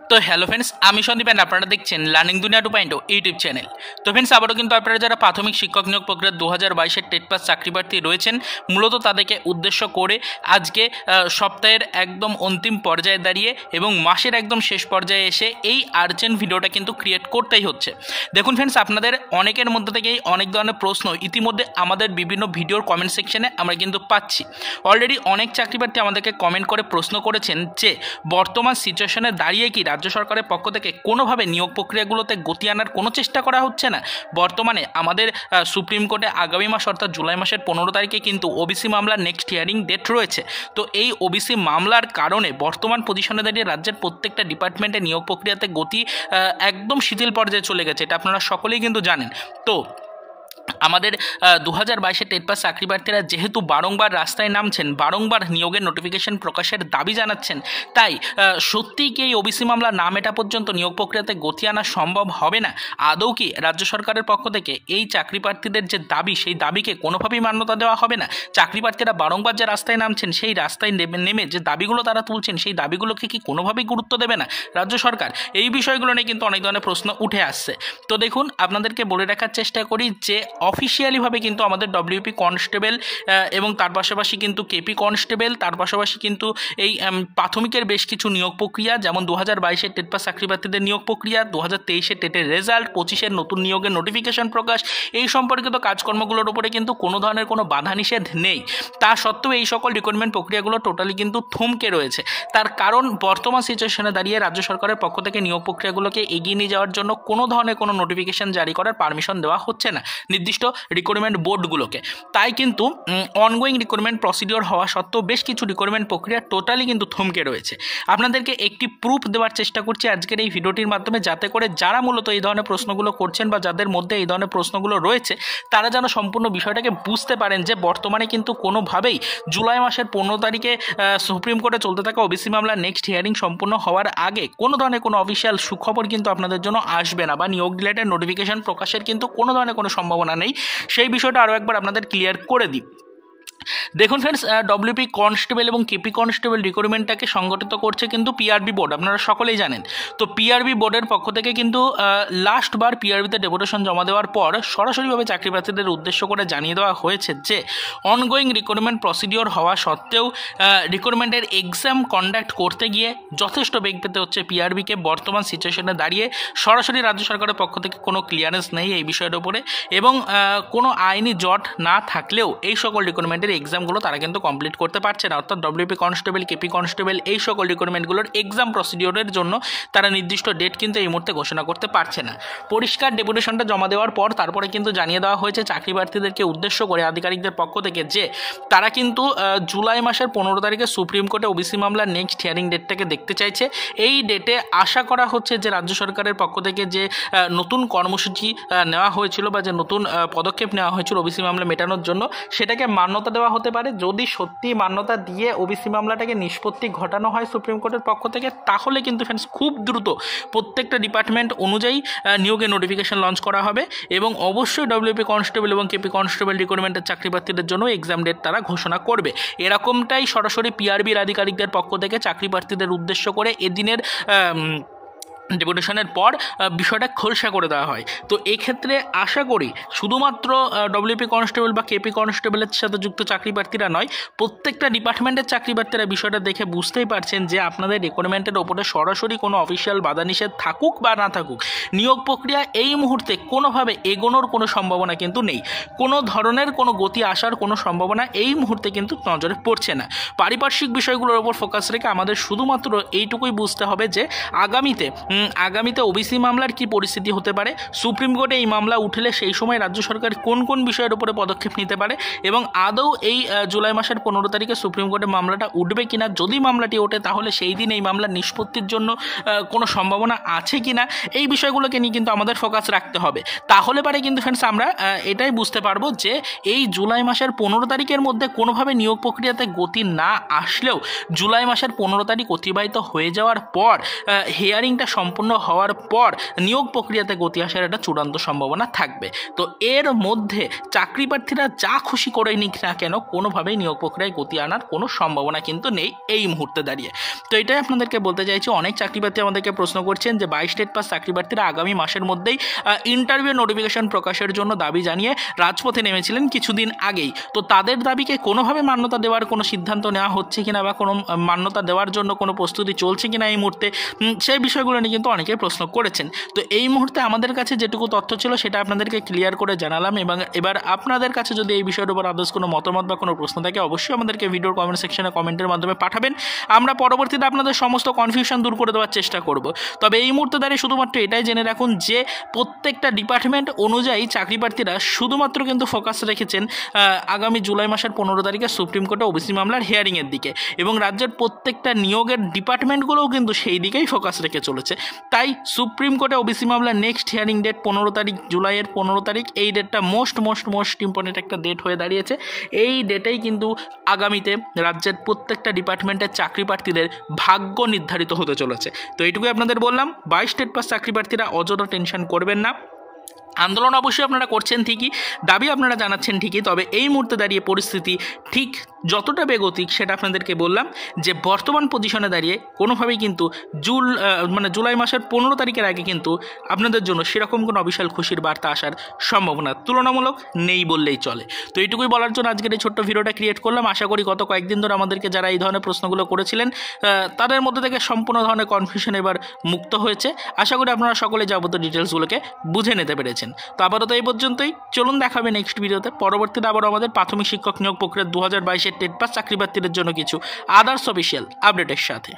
তো hello friends, আমি Sandeep and আপনারা দেখছেন লার্নিং দুনিয়া 2.0 ইউটিউব চ্যানেল। তো ফ্রেন্ডস, আবারও কিন্তু আপনারা যারা প্রাথমিক শিক্ষক নিয়োগ প্রক্রিয়া 2022-এর টেট পাস চাকরি প্রার্থী রয়েছেন, মূলত তাদেরকে উদ্দেশ্য করে আজকে সপ্তাহের একদম অন্তিম পর্যায়ে দাঁড়িয়ে এবং মাসের একদম শেষ পর্যায়ে এসে এই আর্জেন্ট ভিডিওটা কিন্তু ক্রিয়েট করতেই হচ্ছে। দেখুন ফ্রেন্ডস, আপনাদের অনেকের মধ্যে থেকেই অনেক ধরনের প্রশ্ন ইতিমধ্যে আমাদের বিভিন্ন ভিডিওর কমেন্ট সেকশনে আমরা কিন্তু পাচ্ছি। অলরেডি অনেক চাকরি প্রার্থী আমাদেরকে কমেন্ট করে প্রশ্ন করেছেন যে বর্তমান সিচুয়েশনে দাঁড়িয়ে কি রাজ্য সরকারের পক্ষ থেকে কোনোভাবে নিয়োগ প্রক্রিয়াগুলোতে গতি আনার কোনো চেষ্টা করা হচ্ছে না। বর্তমানে আমাদের সুপ্রিম কোর্টে আগামী মাস অর্থাৎ জুলাই মাসের 15 তারিখে কিন্তু ওবিসি মামলার নেক্সট হিয়ারিং ডেট রয়েছে। তো এই ওবিসি মামলার কারণে বর্তমান পজিশনে দাঁড়িয়ে রাজ্যের প্রত্যেকটা ডিপার্টমেন্টে নিয়োগ প্রক্রিয়াতে গতি একদম শিথিল পর্যায়ে চলে গেছে, এটা আপনারা সকলেই কিন্তু জানেন। তো আমাদের 2022-এর টেট পাস চাকরি প্রার্থীরা যেহেতু বারংবার রাস্তায় নামছেন, বারংবার নিয়োগের নোটিফিকেশন প্রকাশের দাবি জানাচ্ছেন, তাই সত্যিই কি এই ওবিসি মামলা না মেটা পর্যন্ত নিয়োগ প্রক্রিয়াতে গতি আনা সম্ভব হবে না? আদৌ কি রাজ্য সরকারের পক্ষ থেকে এই চাকরি প্রার্থীদের যে দাবি, সেই দাবিকে কোনোভাবেই মান্যতা দেওয়া হবে না? চাকরি প্রার্থীরা বারংবার যে রাস্তায় নামছেন, সেই রাস্তায় নেমে যে দাবিগুলো তারা তুলছেন, সেই দাবিগুলোকে কি কোনোভাবেই গুরুত্ব দেবে না রাজ্য সরকার? এই বিষয়গুলো নিয়ে কিন্তু অনেক ধরনের প্রশ্ন উঠে আসছে। তো দেখুন, আপনাদেরকে বলে রাখার চেষ্টা করি যে অফিসিয়ালিভাবে কিন্তু আমাদের ডব্লিউপি কনস্টেবল এবং তার পাশাপাশি কিন্তু কেপি কনস্টেবল, তার পাশাপাশি কিন্তু এই প্রাথমিকের বেশ কিছু নিয়োগ প্রক্রিয়া, যেমন 2022-এর টেট পাস চাকরি প্রার্থীদের নিয়োগ প্রক্রিয়া, 2023-এর টেটের রেজাল্ট, 25-এর নতুন নিয়োগের নোটিফিকেশন প্রকাশ, এই সম্পর্কিত কাজকর্মগুলোর উপরে কিন্তু কোনো ধরনের কোনো বাধা নিষেধ নেই। তা সত্ত্বেও এই সকল রিক্রুটমেন্ট প্রক্রিয়াগুলো টোটালি কিন্তু থমকে রয়েছে। তার কারণ বর্তমান সিচুয়েশনে দাঁড়িয়ে রাজ্য সরকারের পক্ষ থেকে নিয়োগ প্রক্রিয়াগুলোকে এগিয়ে নিয়ে যাওয়ার জন্য কোনো ধরনের কোনো নোটিফিকেশন জারি করার পারমিশন দেওয়া হচ্ছে না নির্দিষ্ট রিক্রুটমেন্ট বোর্ডগুলোকে। তাই কিন্তু অনগোয়িং রিক্রুটমেন্ট প্রসিডিওর হওয়া সত্ত্বেও বেশ কিছু রিক্রুটমেন্ট প্রক্রিয়া টোটালি কিন্তু থমকে রয়েছে। আপনাদেরকে একটি প্রুফ দেওয়ার চেষ্টা করছি আজকের এই ভিডিওটির মাধ্যমে, যাতে করে যারা মূলত এই ধরনের প্রশ্নগুলো করছেন বা যাদের মধ্যে এই ধরনের প্রশ্নগুলো রয়েছে, তারা যেন সম্পূর্ণ বিষয়টাকে বুঝতে পারেন যে বর্তমানে কিন্তু কোনোভাবেই জুলাই মাসের 15 তারিখে সুপ্রিম কোর্টে চলতে থাকা ওবিসি মামলার নেক্সট হিয়ারিং সম্পূর্ণ হওয়ার আগে কোনো ধরনের কোনো অফিসিয়াল সুখবর কিন্তু আপনাদের জন্য আসবে না, বা নিয়োগ রিলেটেড নোটিফিকেশন প্রকাশের কিন্তু কোনো ধরনের কোনো সম্ভাবনা নেই। সেই বিষয়টা আরও একবার আপনাদের ক্লিয়ার করে দিই। দেখুন ফ্রেন্ডস, ডব্লিউপি কনস্টেবল এবং কেপি কনস্টেবল রিক্রুটমেন্টটাকে সংগঠিত করছে কিন্তু পিআরবি বোর্ড, আপনারা সকলেই জানেন। তো পিআরবি বোর্ডের পক্ষ থেকে কিন্তু লাস্টবার পিআরবিতে ডেপুটেশন জমা দেওয়ার পর সরাসরিভাবে চাকরি প্রার্থীদের উদ্দেশ্য করে জানিয়ে দেওয়া হয়েছে যে অনগোয়িং রিক্রুটমেন্ট প্রসিডিওর হওয়া সত্ত্বেও রিক্রুটমেন্টের এক্সাম কন্ডাক্ট করতে গিয়ে যথেষ্ট বেগ পেতে হচ্ছে পিআরবিকে। বর্তমান সিচুয়েশনে দাঁড়িয়ে সরাসরি রাজ্য সরকারের পক্ষ থেকে কোনো ক্লিয়ারেন্স নেই এই বিষয়ের উপরে, এবং কোনো আইনি জট না থাকলেও এই সকল রিক্রুটমেন্টের এক্সামগুলো তারা কিন্তু কমপ্লিট করতে পারছে না। অর্থাৎ ডব্লিউপি কনস্টেবল, কেপি কনস্টেবল এই সকল রিক্রুটমেন্টগুলোর এক্সাম প্রসিডিওরের জন্য তারা নির্দিষ্ট ডেট কিন্তু এই মুহূর্তে ঘোষণা করতে পারছে না। পরিষ্কার ডেপুটেশনটা জমা দেওয়ার পর তারপরে কিন্তু জানিয়ে দেওয়া হয়েছে চাকরি প্রার্থীদেরকে উদ্দেশ্য করে আধিকারিকদের পক্ষ থেকে যে তারা কিন্তু জুলাই মাসের 15 তারিখে সুপ্রিম কোর্টে ওবিসি মামলার নেক্সট হিয়ারিং ডেটটাকে দেখতে চাইছে। এই ডেটে আশা করা হচ্ছে যে রাজ্য সরকারের পক্ষ থেকে যে নতুন কর্মসূচি নেওয়া হয়েছিল বা যে নতুন পদক্ষেপ নেওয়া হয়েছিল ওবিসি মামলা মেটানোর জন্য, সেটাকে মান্যতা দেওয়া হতে পারে। যদি সত্যি মান্যতা দিয়ে ওবিসি মামলাটাকে নিষ্পত্তি ঘটানো হয় সুপ্রিম কোর্টের পক্ষ থেকে, তাহলে কিন্তু ফ্রেন্ডস খুব দ্রুত প্রত্যেকটা ডিপার্টমেন্ট অনুযায়ী নিয়োগের নোটিফিকেশন লঞ্চ করা হবে, এবং অবশ্যই ডব্লিউপি কনস্টেবল এবং কেপি কনস্টেবল রিক্রুটমেন্টের চাকরি প্রার্থীদের জন্য এক্সাম ডেট তারা ঘোষণা করবে। এরকমটাই সরাসরি পিআরবির আধিকারিকদের পক্ষ থেকে চাকরি প্রার্থীদের উদ্দেশ্য করে এদিনের ডেপুটেশনের পর বিষয়টা খোলসা করে দেওয়া হয়। তো এক্ষেত্রে আশা করি শুধুমাত্র ডব্লিউপি কনস্টেবল বা কেপি কনস্টেবলের সাথে যুক্ত চাকরি প্রার্থীরা নয়, প্রত্যেকটা ডিপার্টমেন্টের চাকরি প্রার্থীরা বিষয়টা দেখে বুঝতেই পারছেন যে আপনাদের রিক্রুটমেন্টের ওপরে সরাসরি কোনো অফিসিয়াল বাধা নিষেধ থাকুক বা না থাকুক, নিয়োগ প্রক্রিয়া এই মুহূর্তে কোনোভাবে এগোনোর কোনো সম্ভাবনা কিন্তু নেই। কোনো ধরনের কোনো গতি আসার কোনো সম্ভাবনা এই মুহূর্তে কিন্তু নজরে পড়ছে না। পারিপার্শ্বিক বিষয়গুলোর ওপর ফোকাস রেখে আমাদের শুধুমাত্র এইটুকুই বুঝতে হবে যে আগামীতে ওবিসি মামলার কি পরিস্থিতি হতে পারে, সুপ্রিম কোর্টে এই মামলা উঠলে সেই সময় রাজ্য সরকার কোন কোন বিষয়ের উপরে পদক্ষেপ নিতে পারে, এবং আদৌ এই জুলাই মাসের 15 তারিখে সুপ্রিম কোর্টে মামলাটা উঠবে কিনা। যদি মামলাটি ওঠে তাহলে সেই দিন এই মামলার নিষ্পত্তির জন্য কোনো সম্ভাবনা আছে কিনা, এই বিষয়গুলোকে নিয়ে কিন্তু আমাদের ফোকাস রাখতে হবে। তাহলে পারে কিন্তু ফ্রেন্ডস আমরা এটাই বুঝতে পারবো যে এই জুলাই মাসের 15 তারিখের মধ্যে কোনোভাবে নিয়োগ প্রক্রিয়াতে গতি না আসলেও জুলাই মাসের 15 তারিখ অতিবাহিত হয়ে যাওয়ার পর হিয়ারিংটা সম্পূর্ণ হওয়ার পর নিয়োগ প্রক্রিয়াতে গতি আসার একটা চূড়ান্ত সম্ভাবনা থাকবে। তো এর মধ্যে চাকরি প্রার্থীরা যা খুশি করে নিক না কেন কোনোভাবেই নিয়োগ প্রক্রিয়ায় গতি আনার কোনো সম্ভাবনা কিন্তু নেই এই মুহূর্তে দাঁড়িয়ে। তো এটাই আপনাদেরকে বলতে চাইছি। অনেক চাকরি প্রার্থী আমাদেরকে প্রশ্ন করছেন যে 22 স্টেট পাস চাকরি প্রার্থীরা আগামী মাসের মধ্যেই ইন্টারভিউ নোটিফিকেশন প্রকাশের জন্য দাবি জানিয়ে রাজপথে নেমেছিলেন কিছুদিন আগেই। তো তাদের দাবিকে কোনোভাবে মান্যতা দেওয়ার কোনো সিদ্ধান্ত নেওয়া হচ্ছে কিনা বা কোনো মান্যতা দেওয়ার জন্য কোনো প্রস্তুতি চলছে কিনা এই মুহূর্তে, সেই বিষয়গুলো নিয়ে কিন্তু অনেকেই প্রশ্ন করেছেন। তো এই মুহূর্তে আমাদের কাছে যেটুকু তথ্য ছিল সেটা আপনাদেরকে ক্লিয়ার করে জানালাম, এবং এবার আপনাদের কাছে যদি এই বিষয়ের উপর আদার্স কোনো মতামত বা কোনো প্রশ্ন থাকে অবশ্যই আমাদেরকে ভিডিওর কমেন্ট সেকশনে কমেন্টের মাধ্যমে পাঠাবেন। আমরা পরবর্তীতে আপনাদের সমস্ত কনফিউশন দূর করে দেওয়ার চেষ্টা করব। তবে এই মুহূর্তে দাঁড়িয়ে শুধুমাত্র এটাই জেনে রাখুন যে প্রত্যেকটা ডিপার্টমেন্ট অনুযায়ী চাকরি প্রার্থীরা শুধুমাত্র কিন্তু ফোকাস রেখেছেন আগামী জুলাই মাসের 15 তারিখে সুপ্রিম কোর্টে ওবিসি মামলার হিয়ারিংয়ের দিকে, এবং রাজ্যের প্রত্যেকটা নিয়োগের ডিপার্টমেন্টগুলোও কিন্তু সেই দিকেই ফোকাস রেখে চলেছে। তাই সুপ্রিম কোর্টে ওবিসি মামলার নেক্সট হিয়ারিং ডেট 15 তারিখ, জুলাইয়ের 15 তারিখ, এই ডেটটা মোস্ট ইম্পর্টেন্ট একটা ডেট হয়ে দাঁড়িয়েছে। এই ডেটেই কিন্তু আগামীতে রাজ্যের প্রত্যেকটা ডিপার্টমেন্টের চাকরি প্রার্থীদের ভাগ্য নির্ধারিত হতে চলেছে। তো এইটুকুই আপনাদের বললাম। 22 স্টেট পাস চাকরি প্রার্থীরা অযথা টেনশন করবেন না। আন্দোলন অবশ্যই আপনারা করছেন ঠিকই, দাবি আপনারা জানাচ্ছেন ঠিকই, তবে এই মুহূর্তে দাঁড়িয়ে পরিস্থিতি ঠিক যতটা বেগতিক সেটা আপনাদেরকে বললাম যে বর্তমান পজিশনে দাঁড়িয়ে কোনোভাবেই কিন্তু জুলাই মাসের 15 তারিখের আগে কিন্তু আপনাদের জন্য সেরকম কোনো অবিশাল খুশির বার্তা আসার সম্ভাবনা তুলনামূলক নেই বললেই চলে। তো এইটুকুই বলার জন্য আজকের এই ছোট্ট ভিডিওটা ক্রিয়েট করলাম। আশা করি গত কয়েকদিন ধরে আমাদেরকে যারা এই ধরনের প্রশ্নগুলো করেছিলেন তাদের মধ্যে থেকে সম্পূর্ণ ধরনের কনফিউশন এবার মুক্ত হয়েছে। আশা করি আপনারা সকলে যাবতীয় ডিটেলসগুলোকে বুঝে নিতে পেরেছেন। তো আপাতত এই পর্যন্তই, চলুন দেখাবে নেক্সট ভিডিওতে। পরবর্তীতে আবার আমাদের প্রাথমিক শিক্ষক নিয়োগ প্রক্রিয়া 2022-এর টেট পাস চাকরি প্রার্থীদের জন্য কিছু আদার্স অফিসিয়াল আপডেটের সাথে।